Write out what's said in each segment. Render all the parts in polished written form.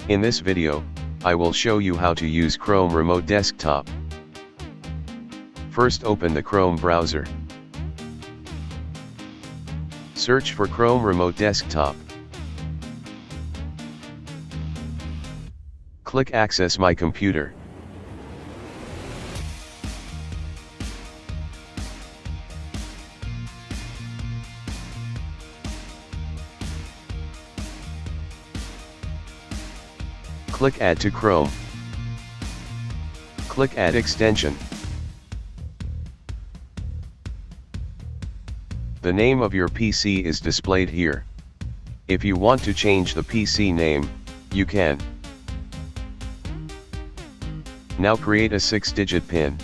In this video, I will show you how to use Chrome Remote Desktop. First, open the Chrome browser. Search for Chrome Remote Desktop. Click Access My Computer. Click Add to Chrome. Click Add Extension. The name of your PC is displayed here. If you want to change the PC name, you can. Now create a 6-digit PIN.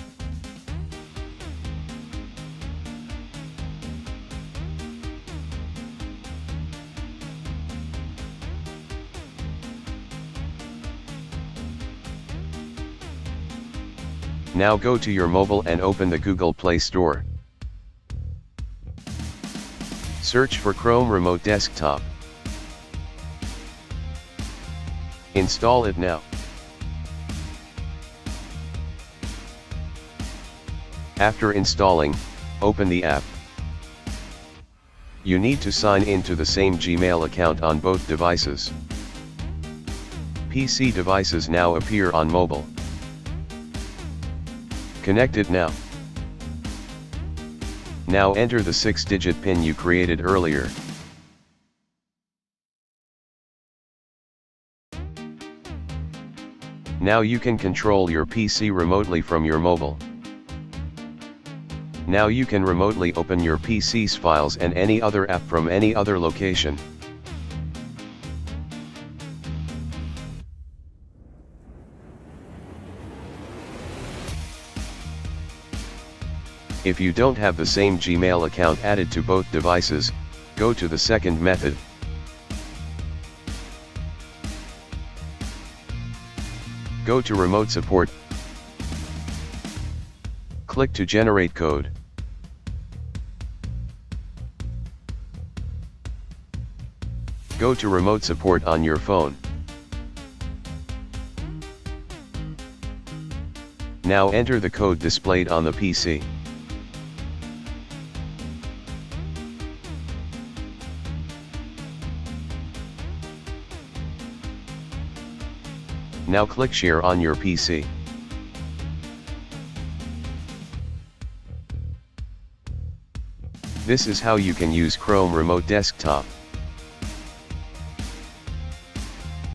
Now go to your mobile and open the Google Play Store. Search for Chrome Remote Desktop. Install it now. After installing, open the app. You need to sign in to the same Gmail account on both devices. PC devices now appear on mobile. Connected now. Now enter the 6-digit PIN you created earlier. Now you can control your PC remotely from your mobile. Now you can remotely open your PC's files and any other app from any other location. If you don't have the same Gmail account added to both devices, go to the second method. Go to Remote Support. Click to generate code. Go to Remote Support on your phone. Now enter the code displayed on the PC. Now click Share on your PC. This is how you can use Chrome Remote Desktop.